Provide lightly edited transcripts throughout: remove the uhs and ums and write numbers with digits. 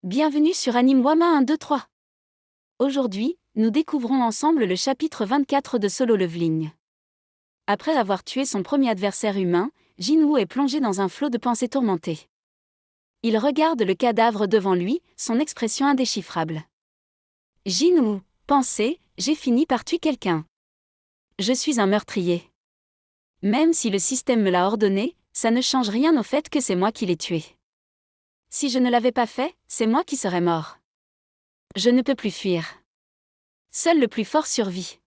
Bienvenue sur Anime Wama 123. Aujourd'hui, nous découvrons ensemble le chapitre 24 de Solo Leveling. Après avoir tué son premier adversaire humain, Jinwoo est plongé dans un flot de pensées tourmentées. Il regarde le cadavre devant lui, son expression indéchiffrable. Jinwoo, pensez, j'ai fini par tuer quelqu'un. Je suis un meurtrier. Même si le système me l'a ordonné, ça ne change rien au fait que c'est moi qui l'ai tué. Si je ne l'avais pas fait, c'est moi qui serais mort. Je ne peux plus fuir. Seul le plus fort survit.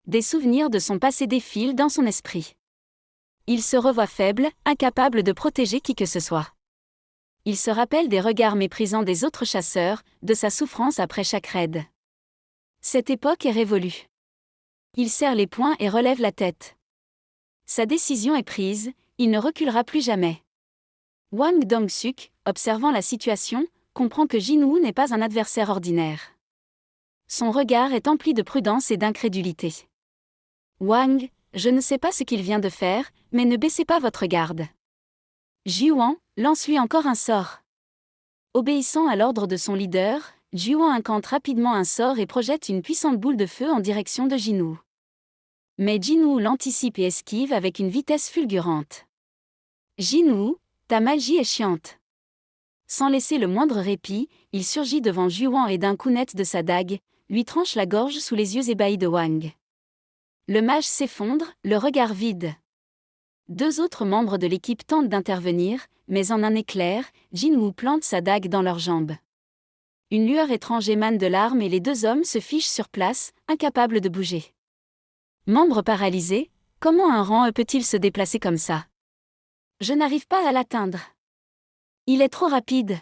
Des souvenirs de son passé défilent dans son esprit. Il se revoit faible, incapable de protéger qui que ce soit. Il se rappelle des regards méprisants des autres chasseurs, de sa souffrance après chaque raid. Cette époque est révolue. Il serre les poings et relève la tête. Sa décision est prise, il ne reculera plus jamais. Wang Dong-suk, observant la situation, comprend que Jinwoo n'est pas un adversaire ordinaire. Son regard est empli de prudence et d'incrédulité. Wang, je ne sais pas ce qu'il vient de faire, mais ne baissez pas votre garde. Juan, lance-lui encore un sort. Obéissant à l'ordre de son leader, Juan incante rapidement un sort et projette une puissante boule de feu en direction de Jinwoo. Mais Jinwoo l'anticipe et esquive avec une vitesse fulgurante. Jinwoo, ta magie est chiante. Sans laisser le moindre répit, il surgit devant Juan et d'un coup net de sa dague, lui tranche la gorge sous les yeux ébahis de Wang. Le mage s'effondre, le regard vide. Deux autres membres de l'équipe tentent d'intervenir, mais en un éclair, Jinwoo plante sa dague dans leurs jambes. Une lueur étrange émane de l'arme et les deux hommes se fichent sur place, incapables de bouger. Membre paralysé, comment un rang peut-il se déplacer comme ça? Je n'arrive pas à l'atteindre. Il est trop rapide.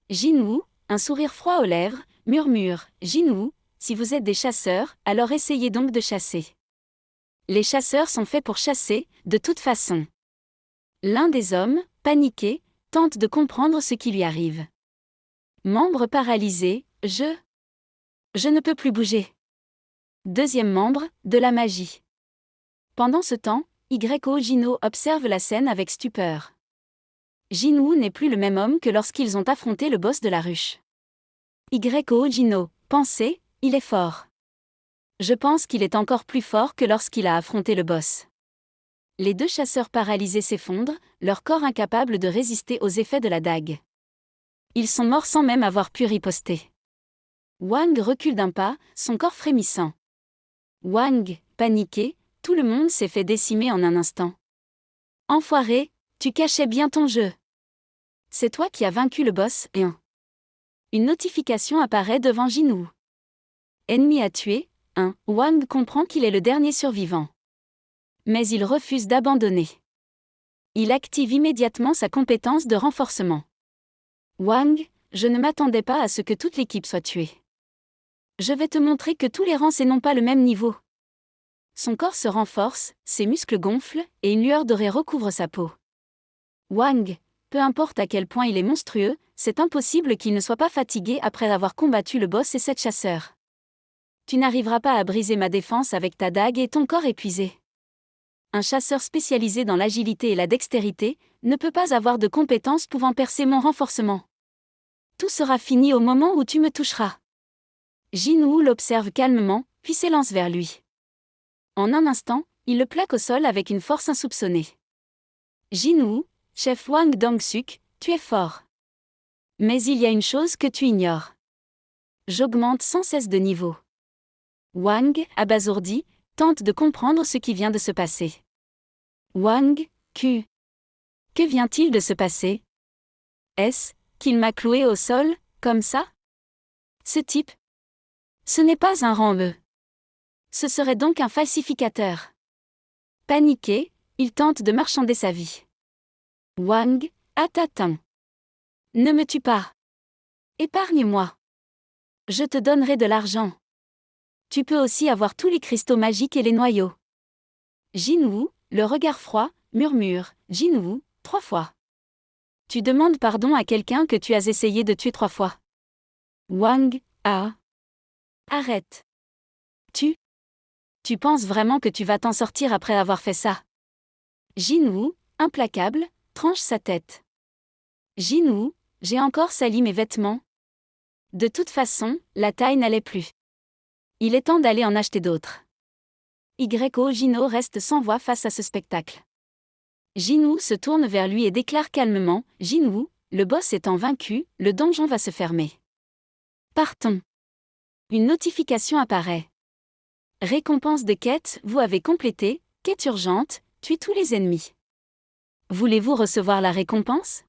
Jinwoo, un sourire froid aux lèvres, murmure, Jinwoo, si vous êtes des chasseurs, alors essayez donc de chasser. Les chasseurs sont faits pour chasser, de toute façon. L'un des hommes, paniqué, tente de comprendre ce qui lui arrive. Membre paralysé, je ne peux plus bouger. Deuxième membre, de la magie. Pendant ce temps, Yo Jino observe la scène avec stupeur. Jinwoo n'est plus le même homme que lorsqu'ils ont affronté le boss de la ruche. Yo Jino, pensez, il est fort. Je pense qu'il est encore plus fort que lorsqu'il a affronté le boss. Les deux chasseurs paralysés s'effondrent, leur corps incapable de résister aux effets de la dague. Ils sont morts sans même avoir pu riposter. Wang recule d'un pas, son corps frémissant. Wang, paniqué, tout le monde s'est fait décimer en un instant. Enfoiré, tu cachais bien ton jeu. C'est toi qui as vaincu le boss, et Une notification apparaît devant Jinwoo. Ennemi à tuer, Wang comprend qu'il est le dernier survivant. Mais il refuse d'abandonner. Il active immédiatement sa compétence de renforcement. Wang, je ne m'attendais pas à ce que toute l'équipe soit tuée. Je vais te montrer que tous les rangs n'ont pas le même niveau. Son corps se renforce, ses muscles gonflent, et une lueur dorée recouvre sa peau. Wang, peu importe à quel point il est monstrueux, c'est impossible qu'il ne soit pas fatigué après avoir combattu le boss et 7 chasseurs. Tu n'arriveras pas à briser ma défense avec ta dague et ton corps épuisé. Un chasseur spécialisé dans l'agilité et la dextérité ne peut pas avoir de compétences pouvant percer mon renforcement. Tout sera fini au moment où tu me toucheras. Jinwoo l'observe calmement, puis s'élance vers lui. En un instant, il le plaque au sol avec une force insoupçonnée. Jinwoo, chef Wang Dong-suk, tu es fort. Mais il y a une chose que tu ignores. J'augmente sans cesse de niveau. Wang, abasourdi, tente de comprendre ce qui vient de se passer. Wang, que vient-il de se passer? Est-ce qu'il m'a cloué au sol, comme ça? Ce type? Ce n'est pas un rang E. Ce serait donc un falsificateur. Paniqué, il tente de marchander sa vie. Wang, attends. Ne me tue pas. Épargne-moi. Je te donnerai de l'argent. Tu peux aussi avoir tous les cristaux magiques et les noyaux. Jinwoo, le regard froid, murmure, Jinwoo, 3 fois. Tu demandes pardon à quelqu'un que tu as essayé de tuer 3 fois. Wang, arrête. Tu penses vraiment que tu vas t'en sortir après avoir fait ça? Jinwoo, implacable, tranche sa tête. Jinwoo, J'ai encore sali mes vêtements. De toute façon, la taille n'allait plus. Il est temps d'aller en acheter d'autres. Gino reste sans voix face à ce spectacle. Jinwoo se tourne vers lui et déclare calmement, « Jinwoo, le boss étant vaincu, le donjon va se fermer. Partons. » Une notification apparaît. Récompense de quête, vous avez complété, quête urgente, tue tous les ennemis. Voulez-vous recevoir la récompense?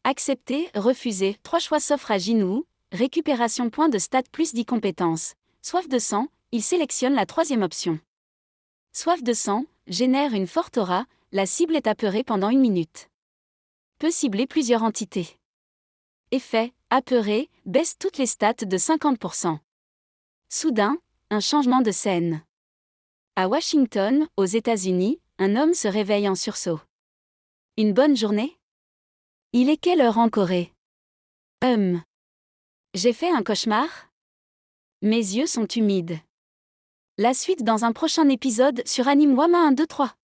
Accepter, refuser, 3 choix s'offrent à Jinwoo, récupération point de stats plus 10 compétences. Soif de sang, il sélectionne la 3e option. Soif de sang, génère une forte aura, la cible est apeurée pendant 1 minute. Peut cibler plusieurs entités. Effet, apeuré, baisse toutes les stats de 50%. Soudain, un changement de scène. À Washington, aux États-Unis, un homme se réveille en sursaut. Une bonne journée? Il est quelle heure en Corée? J'ai fait un cauchemar? Mes yeux sont humides. La suite dans un prochain épisode sur Anime Wama 1, 2, 3.